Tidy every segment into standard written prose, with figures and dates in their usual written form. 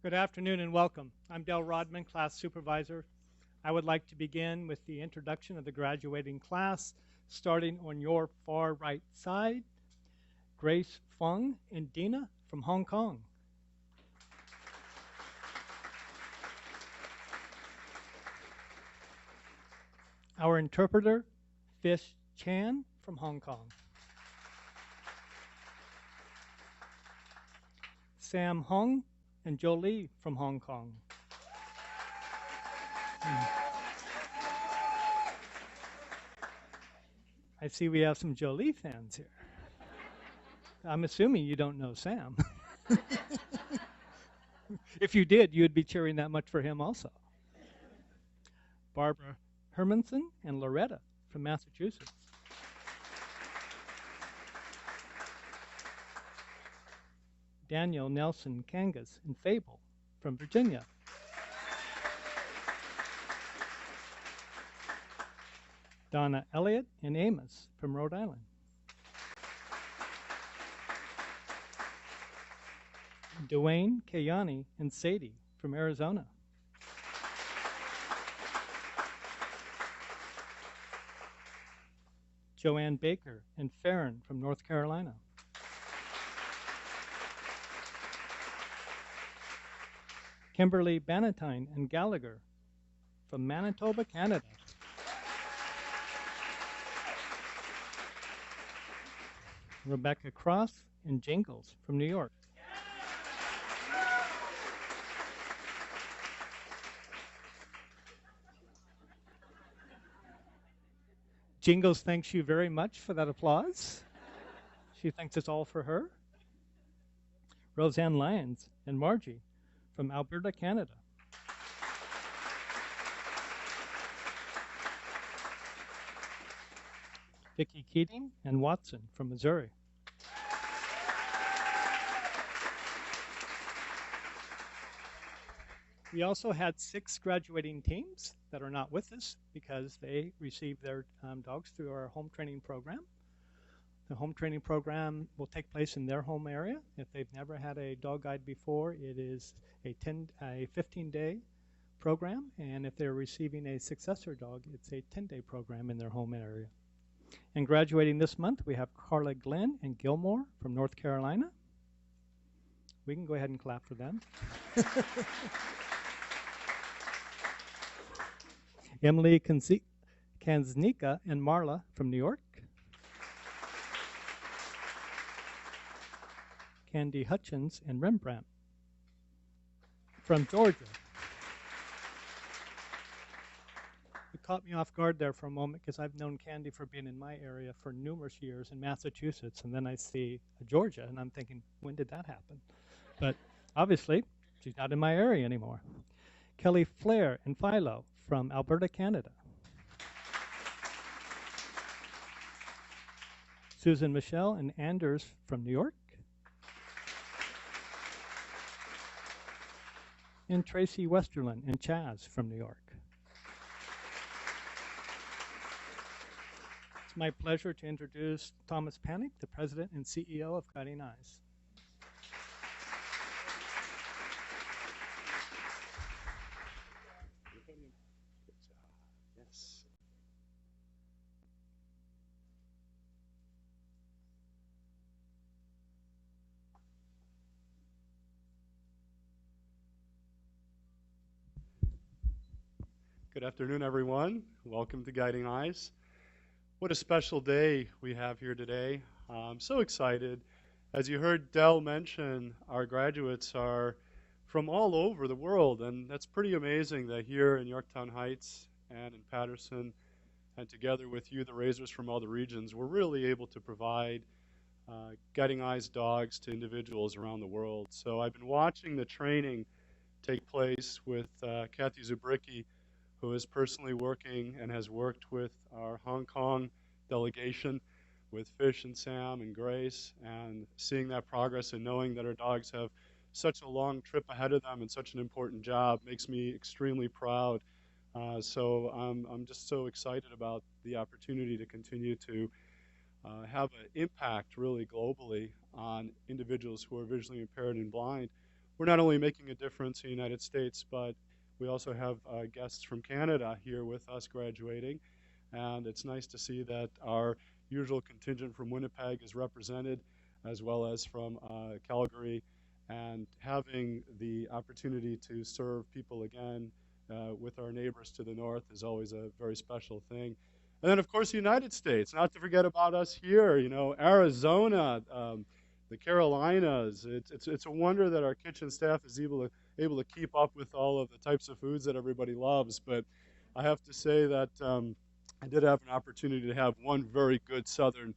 Good afternoon and welcome. I'm Del Rodman, class supervisor. I would like to begin with the introduction of the graduating class, starting on your far right side. Grace Fung and Dina from Hong Kong. Our interpreter, Fish Chan from Hong Kong. Sam Hong and Jolie from Hong Kong. I see we have some Jolie fans here. I'm assuming you don't know Sam. If you did, you'd be cheering that much for him also. Barbara Hermanson and Loretta from Massachusetts. Daniel Nelson Kangas and Fable from Virginia. Donna Elliott and Amos from Rhode Island. Dwayne Kayani and Sadie from Arizona. Joanne Baker and Farron from North Carolina. Kimberly Bannatyne and Gallagher from Manitoba, Canada. Rebecca Cross and Jingles from New York. Jingles thanks you very much for that applause. She thinks it's all for her. Roseanne Lyons and Margie from Alberta, Canada. Vicki Keating and Watson from Missouri. We also had 6 graduating teams that are not with us because they received their dogs through our home training program. The home training program will take place in their home area. If they've never had a dog guide before, it is a 15-day program, and if they're receiving a successor dog, it's a 10-day program in their home area. And graduating this month, we have Carla Glenn and Gilmore from North Carolina. We can go ahead and clap for them. Emily Kanznika and Marla from New York. Candy Hutchins and Rembrandt from Georgia. It caught me off guard there for a moment because I've known Candy for being in my area for numerous years in Massachusetts, and then I see Georgia, and I'm thinking, when did that happen? But obviously, she's not in my area anymore. Kelly Flair and Philo from Alberta, Canada. Susan Michelle and Anders from New York. And Tracy Westerlin and Chaz from New York. It's my pleasure to introduce Thomas Panic, the President and CEO of Guiding Eyes. Yes. Good afternoon, everyone. Welcome to Guiding Eyes. What a special day we have here today. I'm so excited. As you heard Del mention, our graduates are from all over the world, and that's pretty amazing that here in Yorktown Heights and in Patterson, and together with you, the raisers from all the regions, we're really able to provide Guiding Eyes dogs to individuals around the world. So I've been watching the training take place with Kathy Zubricki, who is personally working and has worked with our Hong Kong delegation with Fish and Sam and Grace, and seeing that progress and knowing that our dogs have such a long trip ahead of them and such an important job makes me extremely proud. So I'm just so excited about the opportunity to continue to have an impact really globally on individuals who are visually impaired and blind, we're not only making a difference in the United States, but we also have guests from Canada here with us graduating. And it's nice to see that our usual contingent from Winnipeg is represented, as well as from Calgary, and having the opportunity to serve people again with our neighbors to the north is always a very special thing. And then, of course, the United States, not to forget about us here, Arizona, the Carolinas. It's a wonder that our kitchen staff is able to keep up with all of the types of foods that everybody loves. But I have to say that I did have an opportunity to have one very good Southern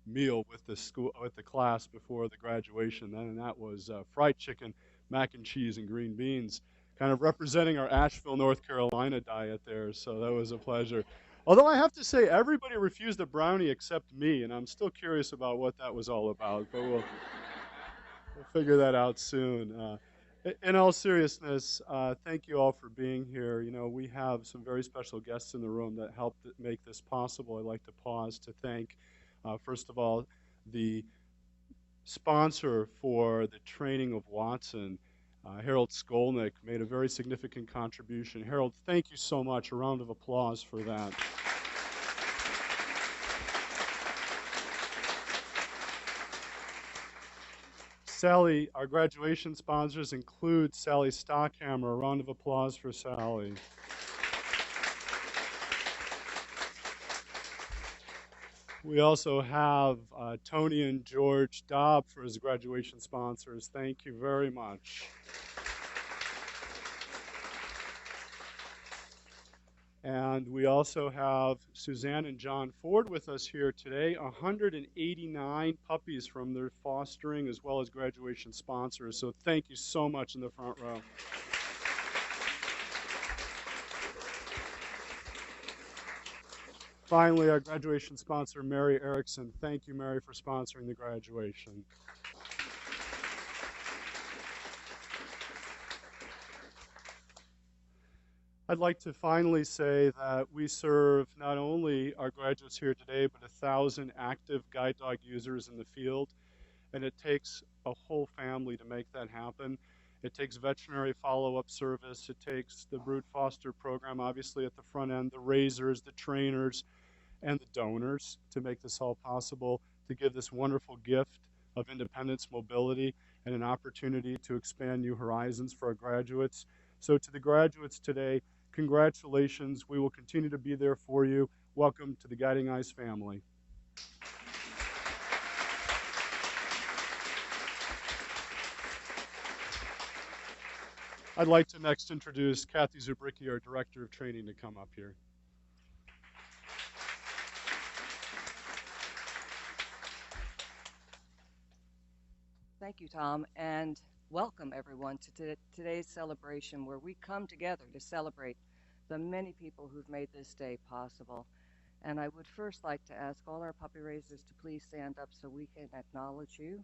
meal with the class before the graduation, and that was fried chicken, mac and cheese, and green beans, kind of representing our Asheville, North Carolina diet there. So that was a pleasure. Although I have to say, everybody refused a brownie except me, and I'm still curious about what that was all about. But we'll figure that out soon. In all seriousness, thank you all for being here. We have some very special guests in the room that helped make this possible. I'd like to pause to thank, first of all, the sponsor for the training of Watson, Harold Skolnick, made a very significant contribution. Harold, thank you so much. A round of applause for that. Sally, our graduation sponsors include Sally Stockhammer. A round of applause for Sally. We also have Tony and George Dobb for his graduation sponsors. Thank you very much. And we also have Suzanne and John Ford with us here today. 189 puppies from their fostering as well as graduation sponsors. So thank you so much in the front row. Finally, our graduation sponsor, Mary Erickson. Thank you, Mary, for sponsoring the graduation. I'd like to finally say that we serve not only our graduates here today, but 1,000 active guide dog users in the field, and it takes a whole family to make that happen. It takes veterinary follow-up service. It takes the Brood Foster program, obviously, at the front end, the raisers, the trainers, and the donors to make this all possible, to give this wonderful gift of independence, mobility, and an opportunity to expand new horizons for our graduates. So to the graduates today, congratulations. We will continue to be there for you. Welcome to the Guiding Eyes family. I'd like to next introduce Kathy Zubricki, our Director of Training, to come up here. Thank you, Tom, and welcome everyone to today's celebration where we come together to celebrate the many people who've made this day possible. And I would first like to ask all our puppy raisers to please stand up so we can acknowledge you.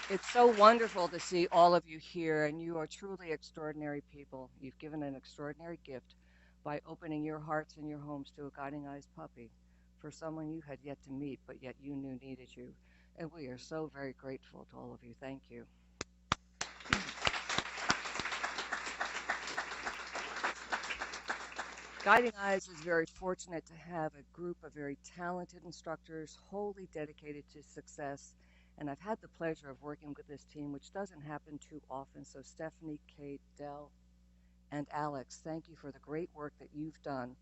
It's so wonderful to see all of you here, and you are truly extraordinary people. You've given an extraordinary gift by opening your hearts and your homes to a Guiding Eyes puppy for someone you had yet to meet, but yet you knew needed you. And we are so very grateful to all of you. Thank you. Guiding Eyes is very fortunate to have a group of very talented instructors wholly dedicated to success. And I've had the pleasure of working with this team, which doesn't happen too often. So Stephanie, Kate, Dell, and Alex, thank you for the great work that you've done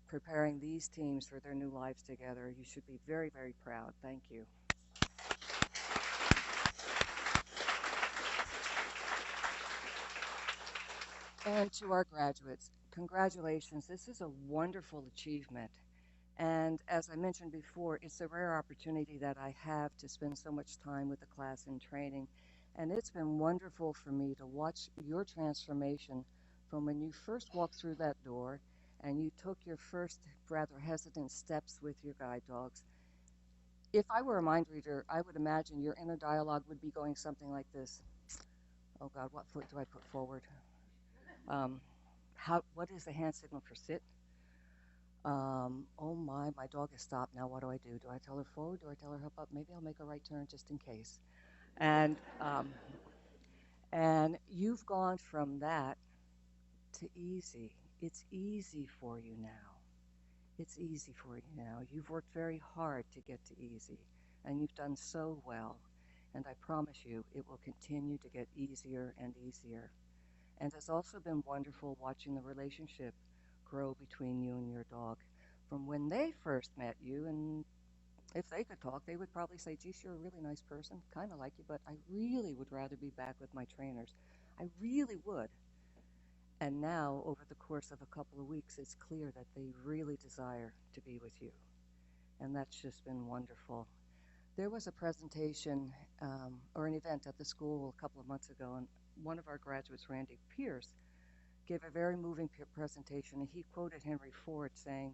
preparing these teams for their new lives together. You should be very, very proud. Thank you. And to our graduates, congratulations. This is a wonderful achievement. And as I mentioned before, it's a rare opportunity that I have to spend so much time with the class in training. And it's been wonderful for me to watch your transformation from when you first walked through that door and you took your first rather hesitant steps with your guide dogs. If I were a mind reader, I would imagine your inner dialogue would be going something like this. Oh God, what foot do I put forward? Um, what is the hand signal for sit? Oh my dog has stopped. Now what do I do? Do I tell her forward? Do I tell her hop up? Maybe I'll make a right turn just in case. And and you've gone from that to easy. It's easy for you now. It's easy for you now. You've worked very hard to get to easy, and you've done so well. And I promise you, it will continue to get easier and easier. And it's also been wonderful watching the relationship grow between you and your dog. From when they first met you, and if they could talk, they would probably say, geez, you're a really nice person, kind of like you, but I really would rather be back with my trainers. I really would. And now, over the course of a couple of weeks, it's clear that they really desire to be with you. And that's just been wonderful. There was a presentation or an event at the school a couple of months ago, and one of our graduates, Randy Pierce, gave a very moving presentation, and he quoted Henry Ford saying,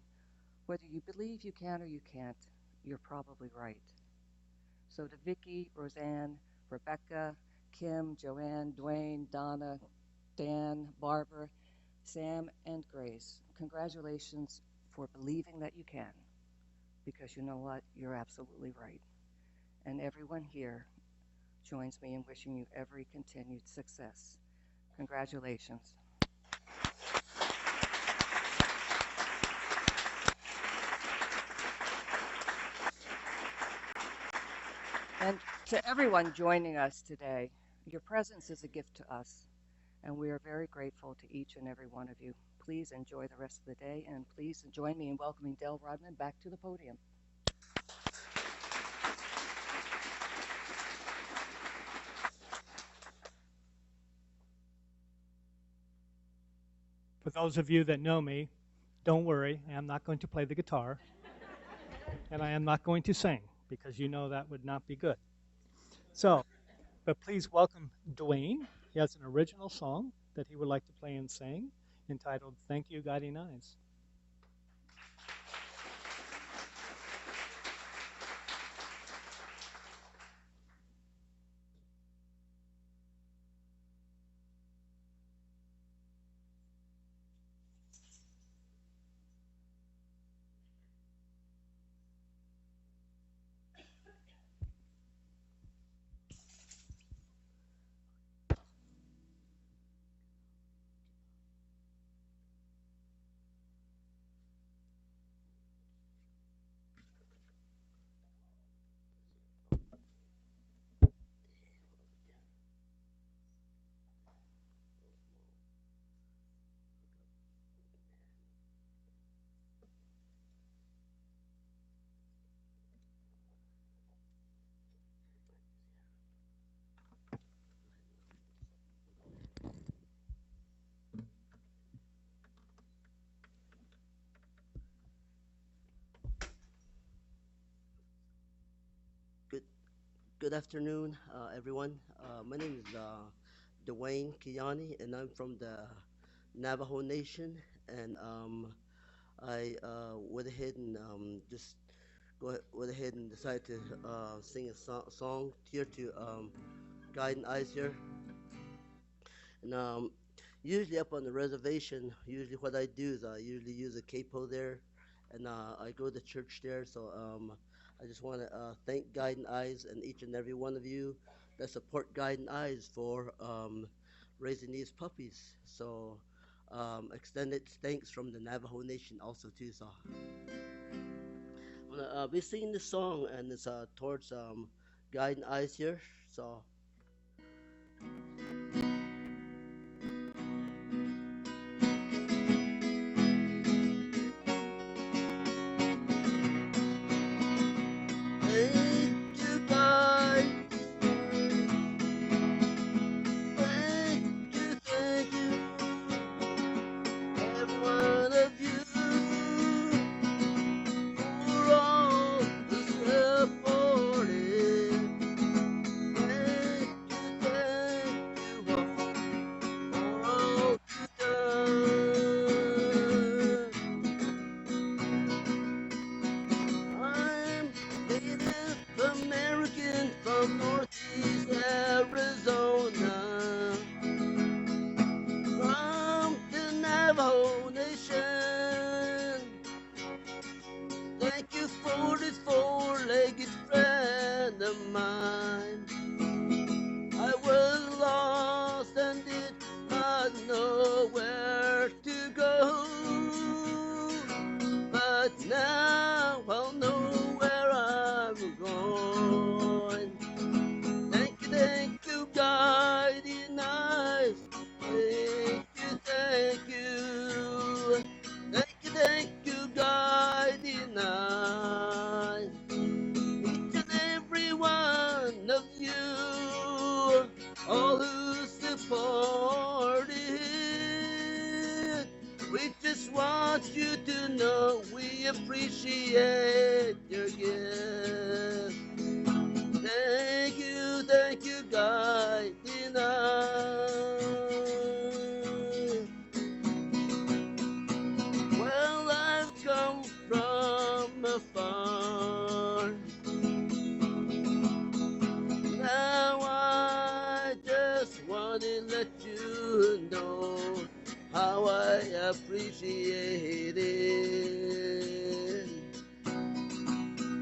whether you believe you can or you can't, you're probably right. So to Vicki, Roseanne, Rebecca, Kim, Joanne, Dwayne, Donna, Dan, Barbara, Sam, and Grace, congratulations for believing that you can, because you know what? You're absolutely right. And everyone here joins me in wishing you every continued success. Congratulations. And to everyone joining us today, your presence is a gift to us, and we are very grateful to each and every one of you. Please enjoy the rest of the day, and please join me in welcoming Del Rodman back to the podium. For those of you that know me, don't worry, I am not going to play the guitar, and I am not going to sing because you know that would not be good. So, but please welcome Dwayne. He has an original song that he would like to play and sing entitled Thank You, Guiding Eyes. Good good afternoon, everyone. My name is Dwayne Kiani, and I'm from the Navajo Nation. And I went ahead and just went ahead and decided to sing a song here to Guide and Eyes here. And usually up on the reservation, usually what I do is I usually use a capo there, and I go to church there. So I just want to thank Guide and Eyes and each and every one of you that support Guide and Eyes for raising these puppies. So extended thanks from the Navajo Nation also too. So I'm gonna be singing this song, and it's towards Guide and Eyes here. So. Thank you, guide. Thank you, every one of you, for all the support. want you to know we appreciate your gift. Thank you, guiding us. Well, I've come from afar. Now I just want to let you know how I appreciate it.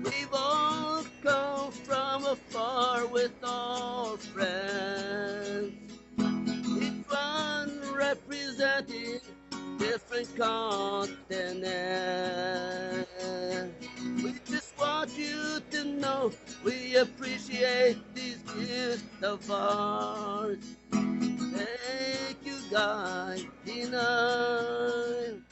We've all come from afar with our friends, each one representing different continents. We just want you to know we appreciate these gifts of ours. Thank you, God, denied.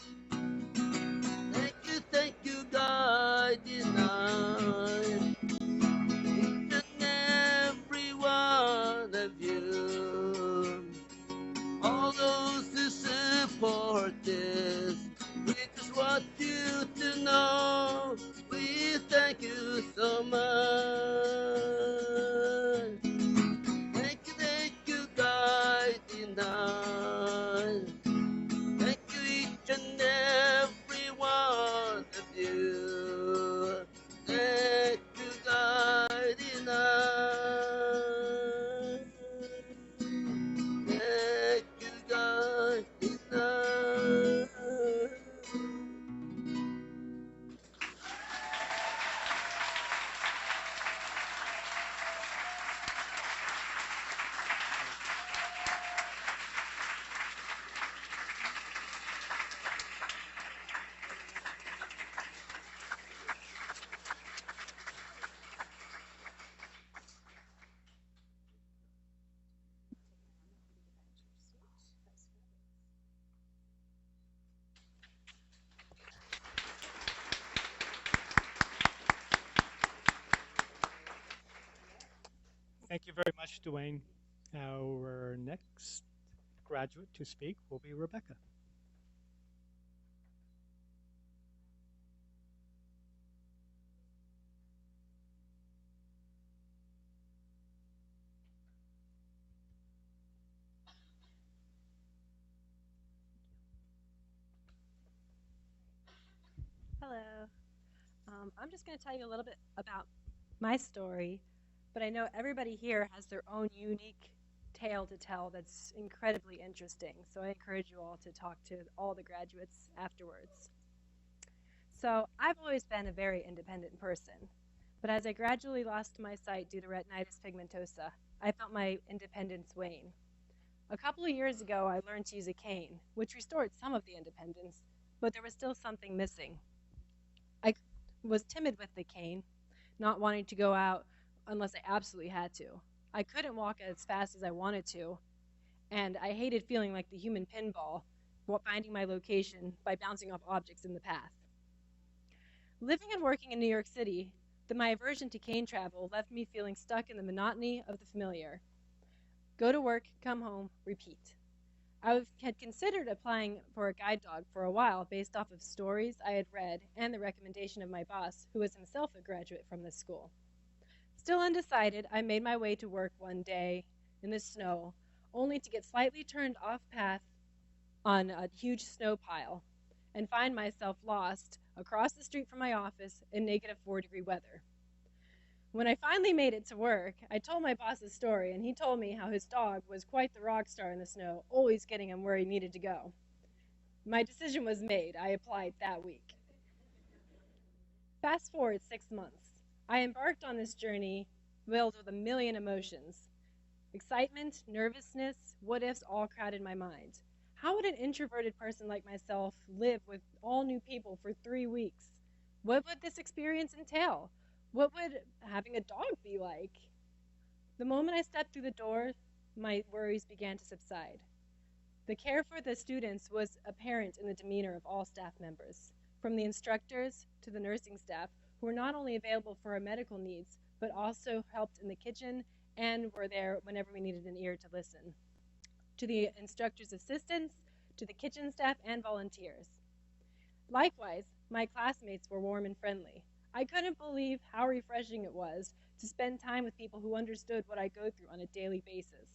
Thank you, God, denied. Each and every one of you. All those who support this, we just want you to know we thank you so much. Thank you, guiding us. Thank you, each and every one of you. Thank you, guiding us. Thank you, guiding us. Thank you very much, Dwayne. Our next graduate to speak will be Rebecca. Hello. I'm just going to tell you a little bit about my story, but I know everybody here has their own unique tale to tell that's incredibly interesting. So I encourage you all to talk to all the graduates afterwards. So I've always been a very independent person, but as I gradually lost my sight due to retinitis pigmentosa, I felt my independence wane. A couple of years ago, I learned to use a cane, which restored some of the independence, but there was still something missing. I was timid with the cane, not wanting to go out unless I absolutely had to. I couldn't walk as fast as I wanted to, and I hated feeling like the human pinball, finding my location by bouncing off objects in the path. Living and working in New York City, my aversion to cane travel left me feeling stuck in the monotony of the familiar. Go to work, come home, repeat. Had considered applying for a guide dog for a while based off of stories I had read and the recommendation of my boss, who was himself a graduate from this school. Still undecided, I made my way to work one day in the snow, only to get slightly turned off path on a huge snow pile and find myself lost across the street from my office in -4-degree weather. When I finally made it to work, I told my boss the story, and he told me how his dog was quite the rock star in the snow, always getting him where he needed to go. My decision was made. I applied that week. Fast forward 6 months. I embarked on this journey filled with a million emotions. Excitement, nervousness, what ifs all crowded my mind. How would an introverted person like myself live with all new people for 3 weeks? What would this experience entail? What would having a dog be like? The moment I stepped through the door, my worries began to subside. The care for the students was apparent in the demeanor of all staff members, from the instructors to the nursing staff, who were not only available for our medical needs, but also helped in the kitchen and were there whenever we needed an ear to listen. To the instructors' assistants, to the kitchen staff and volunteers. Likewise, my classmates were warm and friendly. I couldn't believe how refreshing it was to spend time with people who understood what I go through on a daily basis.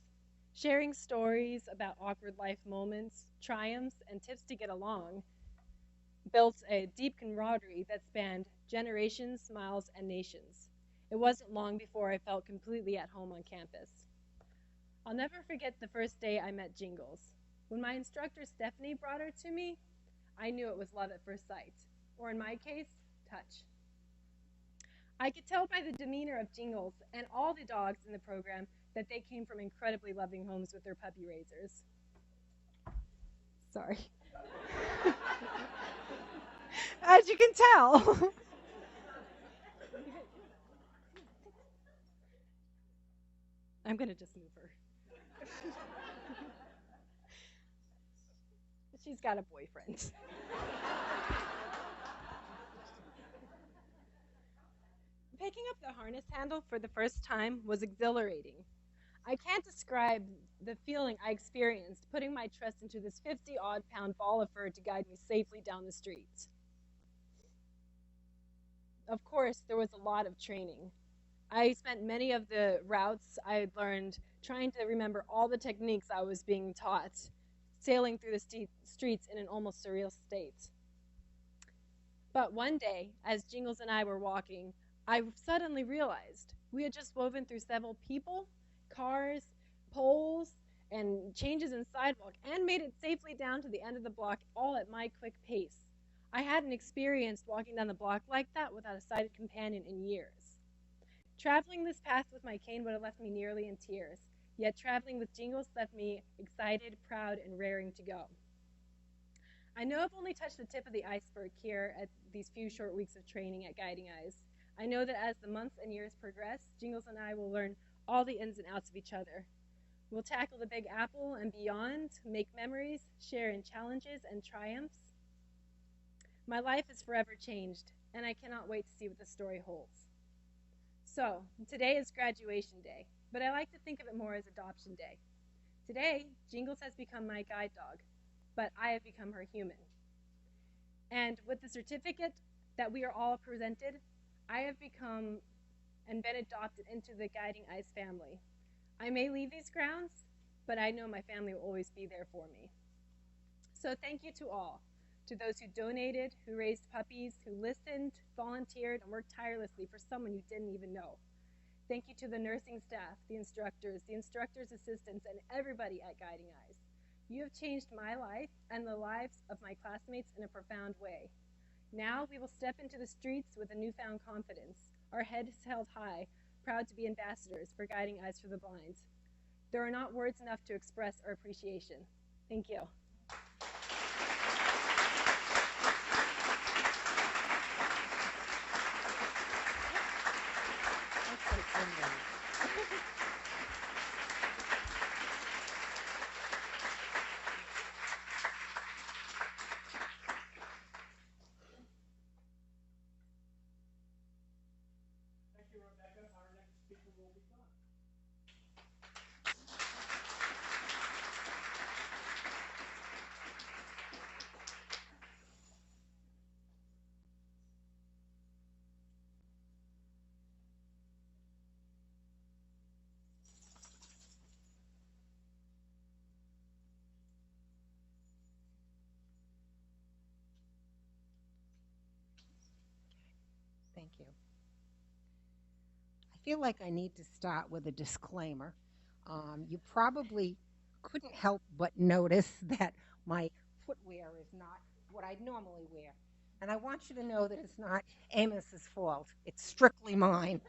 Sharing stories about awkward life moments, triumphs, and tips to get along built a deep camaraderie that spanned generations, smiles, and nations. It wasn't long before I felt completely at home on campus. I'll never forget the first day I met Jingles. When my instructor Stephanie brought her to me, I knew it was love at first sight, or in my case, touch. I could tell by the demeanor of Jingles and all the dogs in the program that they came from incredibly loving homes with their puppy raisers. Sorry. As you can tell. I'm going to just move her. She's got a boyfriend. Picking up the harness handle for the first time was exhilarating. I can't describe the feeling I experienced putting my trust into this 50-odd pound ball of fur to guide me safely down the street. Of course, there was a lot of training. I spent many of the routes I learned trying to remember all the techniques I was being taught, sailing through the streets in an almost surreal state. But one day, as Jingles and I were walking, I suddenly realized we had just woven through several people, cars, poles, and changes in sidewalk, and made it safely down to the end of the block, all at my quick pace. I hadn't experienced walking down the block like that without a sighted companion in years. Traveling this path with my cane would have left me nearly in tears, yet traveling with Jingles left me excited, proud, and raring to go. I know I've only touched the tip of the iceberg here at these few short weeks of training at Guiding Eyes. I know that as the months and years progress, Jingles and I will learn all the ins and outs of each other. We'll tackle the Big Apple and beyond, make memories, share in challenges and triumphs. My life is forever changed, and I cannot wait to see what the story holds. So, today is graduation day, but I like to think of it more as adoption day. Today, Jingles has become my guide dog, but I have become her human. And with the certificate that we are all presented, I have become and been adopted into the Guiding Eyes family. I may leave these grounds, but I know my family will always be there for me. So thank you to all, to those who donated, who raised puppies, who listened, volunteered, and worked tirelessly for someone you didn't even know. Thank you to the nursing staff, the instructors' assistants, and everybody at Guiding Eyes. You have changed my life and the lives of my classmates in a profound way. Now we will step into the streets with a newfound confidence, our heads held high, proud to be ambassadors for Guiding Eyes for the Blind. There are not words enough to express our appreciation. Thank you. Thank you, Rebecca. Our next speaker will be John. Thank you. I feel like I need to start with a disclaimer. You probably couldn't help but notice that my footwear is not what I'd normally wear. And I want you to know that it's not Amos's fault. It's strictly mine.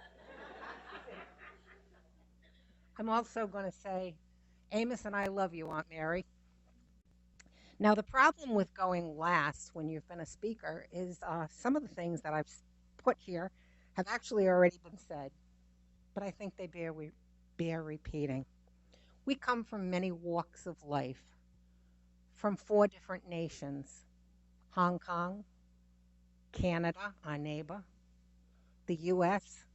I'm also going to say, Amos and I love you, Aunt Mary. Now, the problem with going last when you've been a speaker is some of the things that I've put here have actually already been said, but I think they bear repeating. We come from many walks of life, from 4 different nations: Hong Kong, Canada, our neighbor, the U.S.,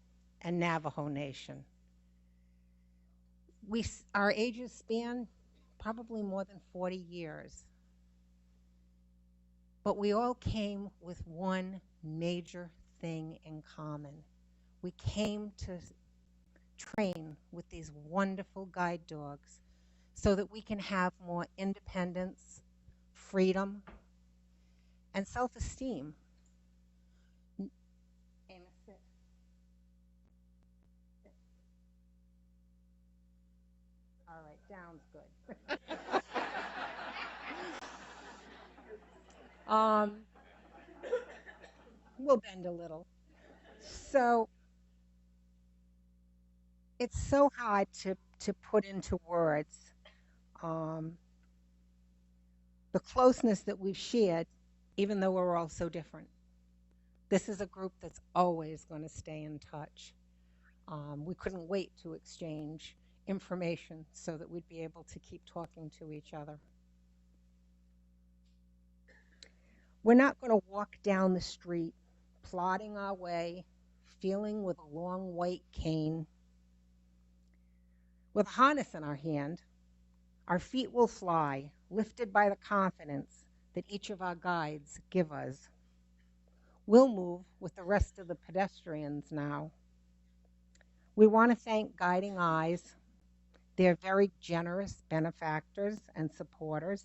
and Navajo Nation. Our ages span probably more than 40 years. But we all came with one major thing in common. We came to train with these wonderful guide dogs so that we can have more independence, freedom, and self-esteem. Amos, sit. All right, down's good. um, we'll bend a little. So it's so hard to put into words um, the closeness that we've shared, even though we're all so different. This is a group that's always going to stay in touch. We couldn't wait to exchange information so that we'd be able to keep talking to each other. We're not going to walk down the street plodding our way, feeling with a long white cane. With a harness in our hand, our feet will fly, lifted by the confidence that each of our guides give us. We'll move with the rest of the pedestrians now. We want to thank Guiding Eyes. They're very generous benefactors and supporters,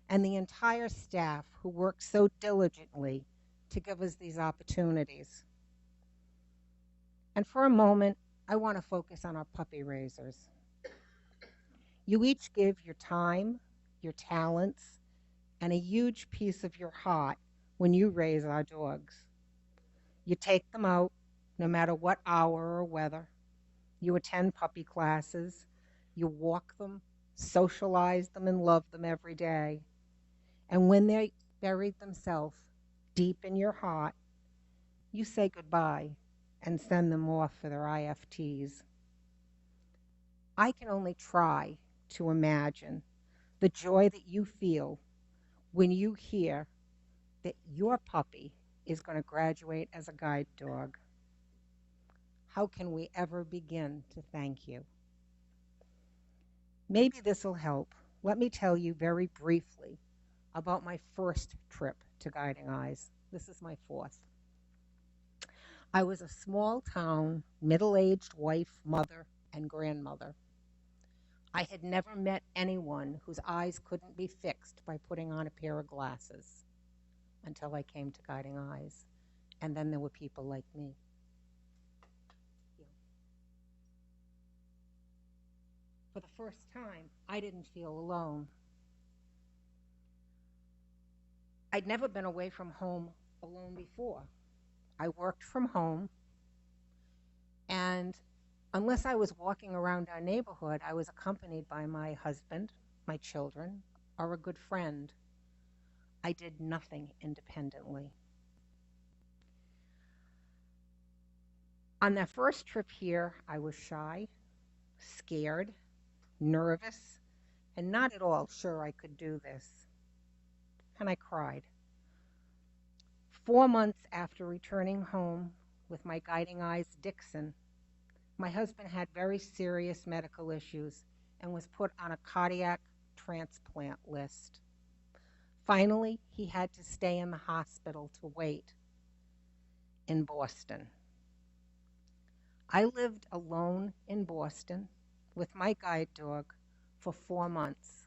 and the entire staff who work so diligently to give us these opportunities. And for a moment, I want to focus on our puppy raisers. You each give your time, your talents, and a huge piece of your heart when you raise our dogs. You take them out, no matter what hour or weather. You attend puppy classes. You walk them, socialize them, and love them every day. And when they buried themselves deep in your heart, you say goodbye and send them off for their IFTs. I can only try to imagine the joy that you feel when you hear that your puppy is going to graduate as a guide dog. How can we ever begin to thank you? Maybe this will help. Let me tell you very briefly about my first trip to Guiding Eyes. This is my fourth. I was a small town, middle-aged wife, mother, and grandmother. I had never met anyone whose eyes couldn't be fixed by putting on a pair of glasses until I came to Guiding Eyes. And then there were people like me. For the first time, I didn't feel alone. I'd never been away from home alone before. I worked from home, and unless I was walking around our neighborhood, I was accompanied by my husband, my children, or a good friend. I did nothing independently. On that first trip here, I was shy, scared, nervous, and not at all sure I could do this. And I cried. 4 months after returning home with my Guiding Eyes Dixon, my husband had very serious medical issues and was put on a cardiac transplant list. Finally, he had to stay in the hospital to wait in Boston. I lived alone in Boston with my guide dog for 4 months.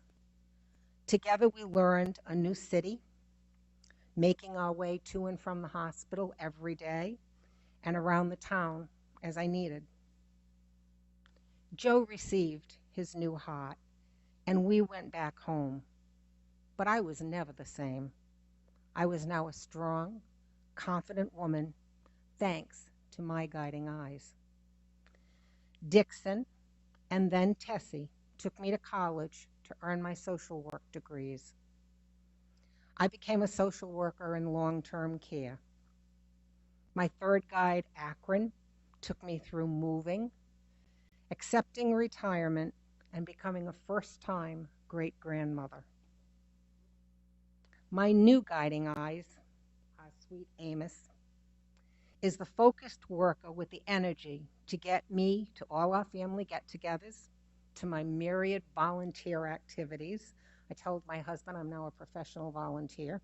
Together we learned a new city, making our way to and from the hospital every day and around the town as I needed. Joe received his new heart, and we went back home. But I was never the same. I was now a strong, confident woman, thanks to my Guiding Eyes. Dixon and then Tessie took me to college to earn my social work degrees. I became a social worker in long-term care. My third guide, Akron, took me through moving, accepting retirement, and becoming a first-time great-grandmother. My new Guiding Eyes, our sweet Amos, is the focused worker with the energy to get me to all our family get-togethers, to my myriad volunteer activities. I told my husband I'm now a professional volunteer.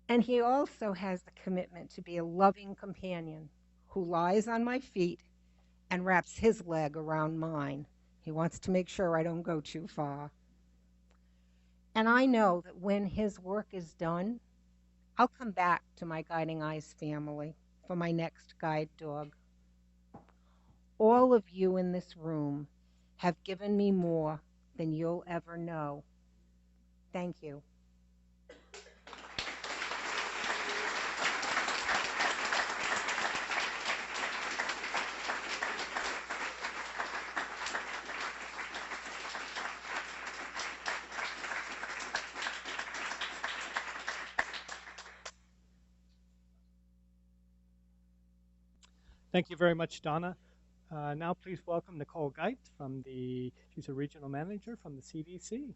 And he also has the commitment to be a loving companion who lies on my feet and wraps his leg around mine. He wants to make sure I don't go too far. And I know that when his work is done, I'll come back to my Guiding Eyes family for my next guide dog. All of you in this room have given me more than you'll ever know. Thank you. Thank you very much, Donna. Now please welcome Nicole Geit she's a regional manager from the CDC.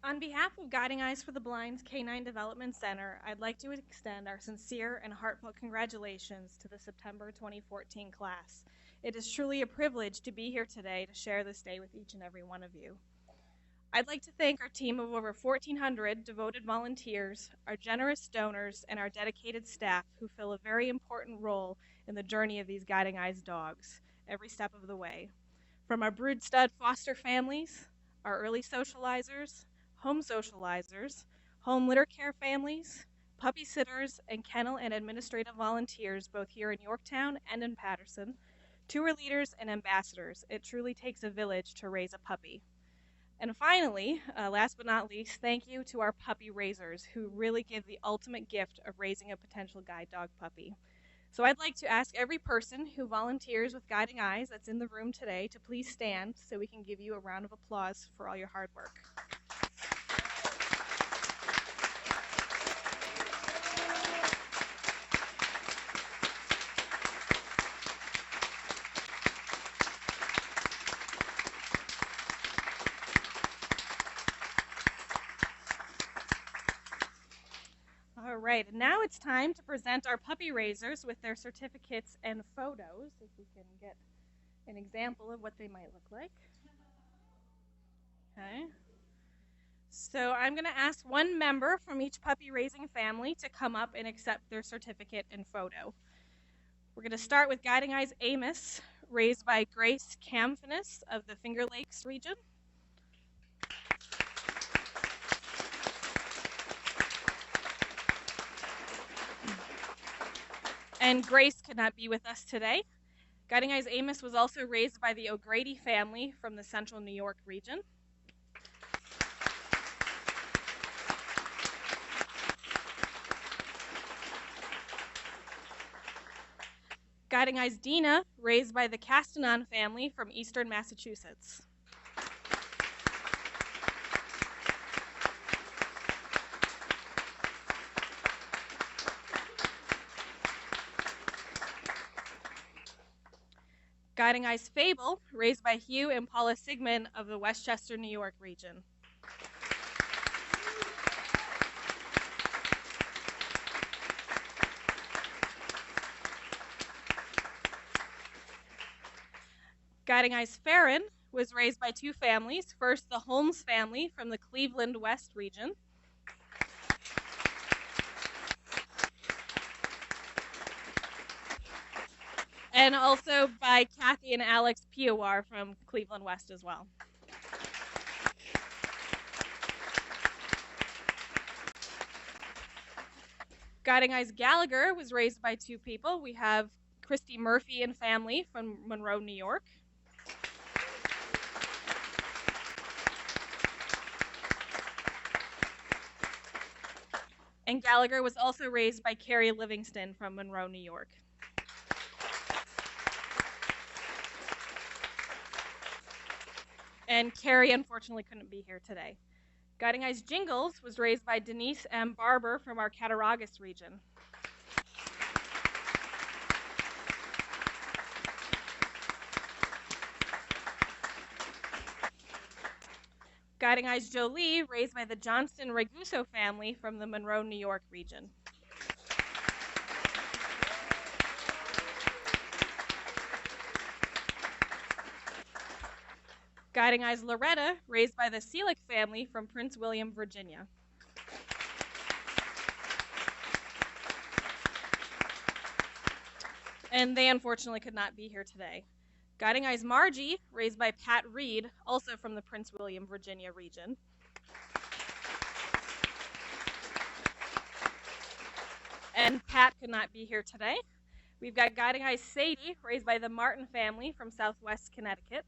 On behalf of Guiding Eyes for the Blind's Canine Development Center, I'd like to extend our sincere and heartfelt congratulations to the September 2014 class. It is truly a privilege to be here today to share this day with each and every one of you. I'd like to thank our team of over 1,400 devoted volunteers, our generous donors, and our dedicated staff who fill a very important role in the journey of these Guiding Eyes dogs every step of the way. From our brood stud foster families, our early socializers, home socializers, home litter care families, puppy sitters, and kennel and administrative volunteers both here in Yorktown and in Paterson, tour leaders and ambassadors. It truly takes a village to raise a puppy. And finally, last but not least, thank you to our puppy raisers who really give the ultimate gift of raising a potential guide dog puppy. So I'd like to ask every person who volunteers with Guiding Eyes that's in the room today to please stand so we can give you a round of applause for all your hard work. All right, and now it's time to present our puppy raisers with their certificates and photos, if we can get an example of what they might look like. Okay. So I'm going to ask one member from each puppy raising family to come up and accept their certificate and photo. We're going to start with Guiding Eyes Amos, raised by Grace Camfinis of the Finger Lakes region. And Grace could not be with us today. Guiding Eyes Amos was also raised by the O'Grady family from the central New York region. Guiding Eyes Dina, raised by the Castanon family from eastern Massachusetts. Guiding Eyes Fable, raised by Hugh and Paula Sigmund of the Westchester, New York region. Guiding Eyes Farron was raised by two families. First, the Holmes family from the Cleveland West region. And also by Kathy and Alex Piawar from Cleveland West as well. Guiding Eyes Gallagher was raised by two people. We have Christy Murphy and family from Monroe, New York. And Gallagher was also raised by Carrie Livingston from Monroe, New York. And Carrie unfortunately couldn't be here today. Guiding Eyes Jingles was raised by Denise M. Barber from our Cattaraugus region. Guiding Eyes Jolie, raised by the Johnston Raguso family from the Monroe, New York region. Guiding Eyes Loretta, raised by the Seelick family from Prince William, Virginia. And they unfortunately could not be here today. Guiding Eyes Margie, raised by Pat Reed, also from the Prince William, Virginia region. And Pat could not be here today. We've got Guiding Eyes Sadie, raised by the Martin family from Southwest Connecticut.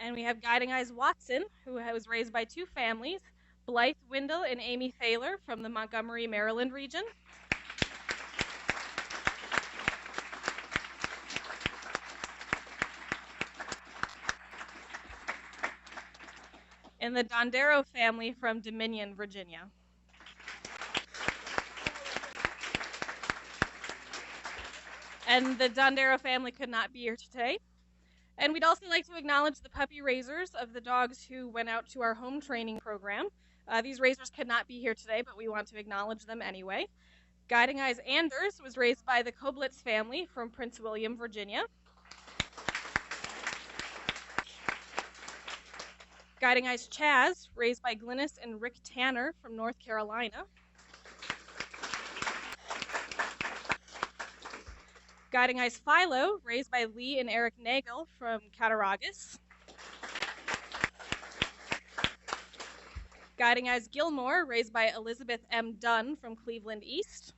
And we have Guiding Eyes Watson, who was raised by two families, Blythe Windle and Amy Thaler from the Montgomery, Maryland region. And the Dondero family from Dominion, Virginia. And the Dondero family could not be here today. And we'd also like to acknowledge the puppy raisers of the dogs who went out to our home training program. These raisers could not be here today, but we want to acknowledge them anyway. Guiding Eyes Anders was raised by the Koblitz family from Prince William, Virginia. Guiding Eyes Chaz, raised by Glynis and Rick Tanner from North Carolina. Guiding Eyes Philo, raised by Lee and Eric Nagel from Cattaraugus. Guiding Eyes Gilmore, raised by Elizabeth M. Dunn from Cleveland East.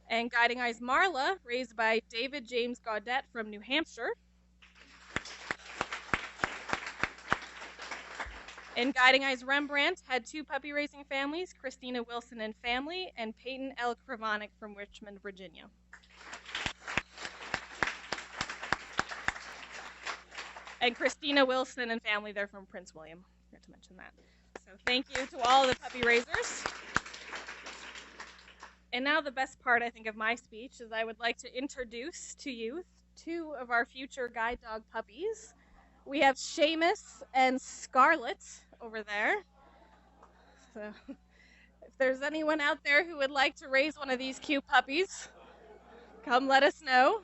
And Guiding Eyes Marla, raised by David James Gaudette from New Hampshire. And Guiding Eyes Rembrandt had two puppy raising families, Christina Wilson and family, and Peyton L. Kravonic from Richmond, Virginia. And Christina Wilson and family, they're from Prince William. I forgot to mention that. So thank you to all the puppy raisers. And now the best part, I think, of my speech is I would like to introduce to you two of our future guide dog puppies. We have Seamus and Scarlett over there. So if there's anyone out there who would like to raise one of these cute puppies, come let us know.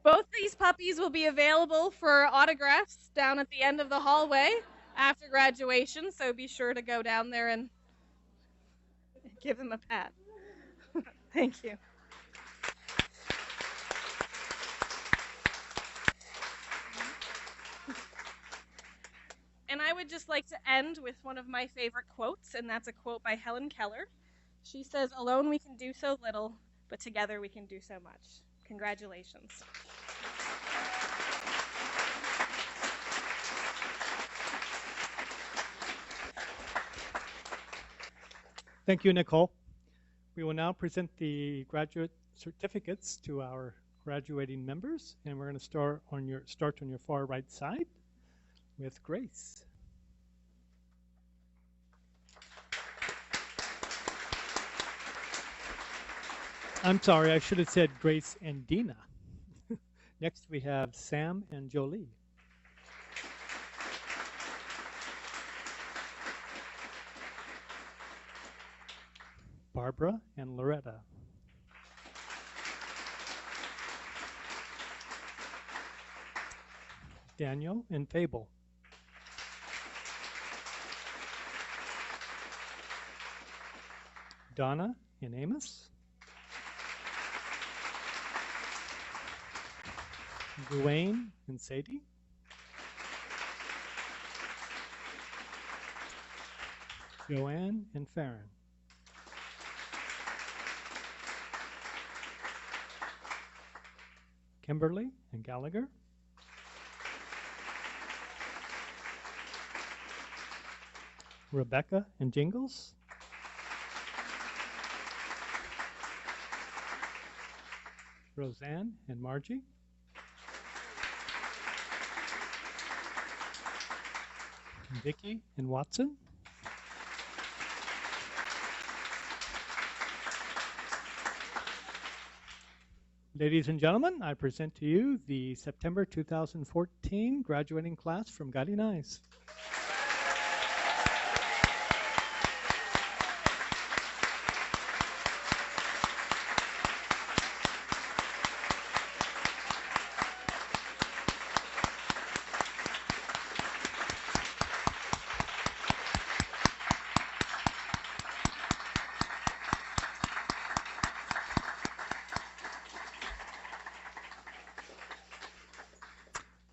Both these puppies will be available for autographs down at the end of the hallway after graduation, so be sure to go down there and give them a pat. Thank you. And I would just like to end with one of my favorite quotes, and that's a quote by Helen Keller. She says, "Alone we can do so little, but together we can do so much." Congratulations. Thank you, Nicole. We will now present the graduate certificates to our graduating members, and we're going to start on your far right side with Grace. I'm sorry, I should have said Grace and Dina. Next we have Sam and Jolie. Barbara and Loretta. Daniel and Fable. Donna and Amos. Dwayne and Sadie. Joanne and Farron. Kimberly and Gallagher. Rebecca and Jingles. Roseanne and Margie. Vicki and Watson. Ladies and gentlemen, I present to you the September 2014 graduating class from Guiding Eyes.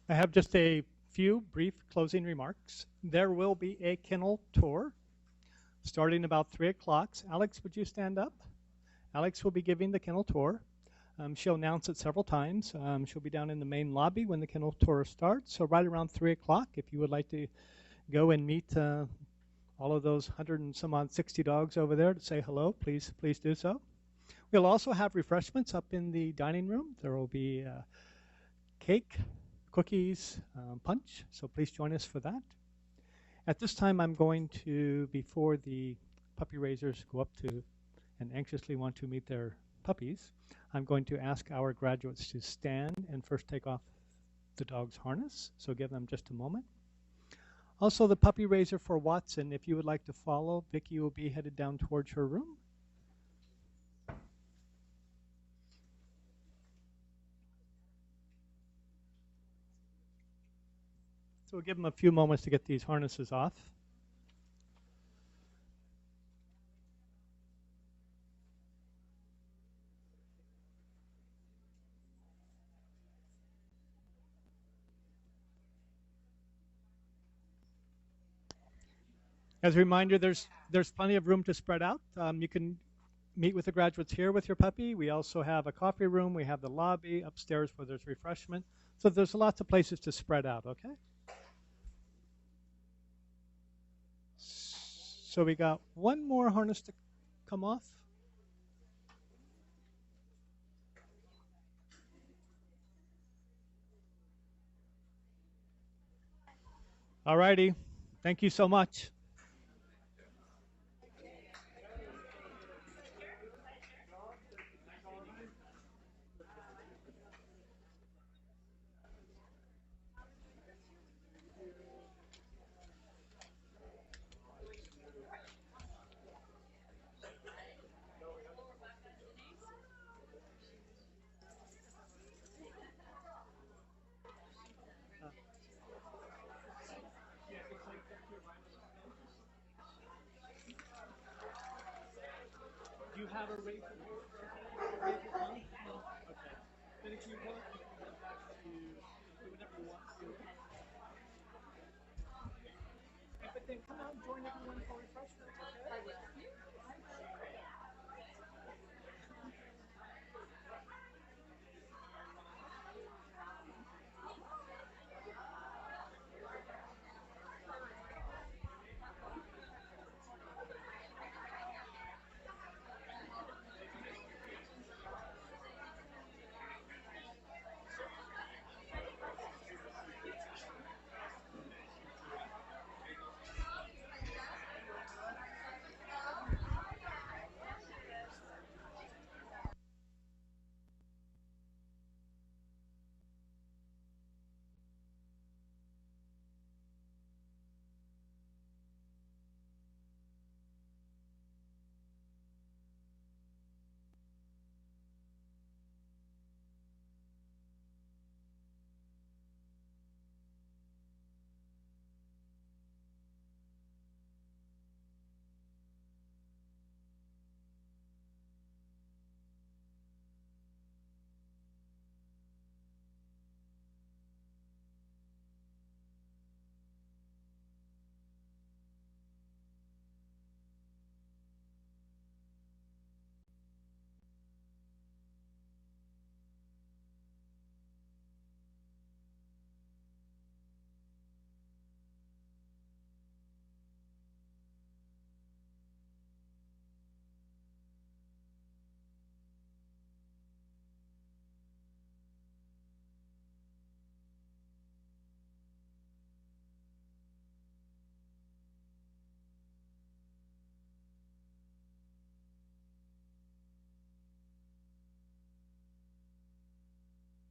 I have just a few brief closing remarks. There will be a kennel tour starting about 3 o'clock. Alex, would you stand up? Alex will be giving the kennel tour. She'll announce it several times. She'll be down in the main lobby when the kennel tour starts. So right around 3 o'clock, if you would like to go and meet all of those 100 and some odd 60 dogs over there to say hello, please do so. We'll also have refreshments up in the dining room. There will be cake, cookies, punch, so please join us for that. At this time, I'm going to, before the puppy raisers go up to and anxiously want to meet their puppies, I'm going to ask our graduates to stand and first take off the dog's harness, so give them just a moment. Also, the puppy raiser for Watson, if you would like to follow, Vicki will be headed down towards her room. So we'll give them a few moments to get these harnesses off. As a reminder, there's plenty of room to spread out. You can meet with the graduates here with your puppy. We also have a coffee room. We have the lobby upstairs where there's refreshment. So there's lots of places to spread out, okay? So we got one more harness to come off. All righty. Thank you so much. Do you have a razor? Okay. Then if you want, you can go back to do whatever you want to. But then come out and join everyone for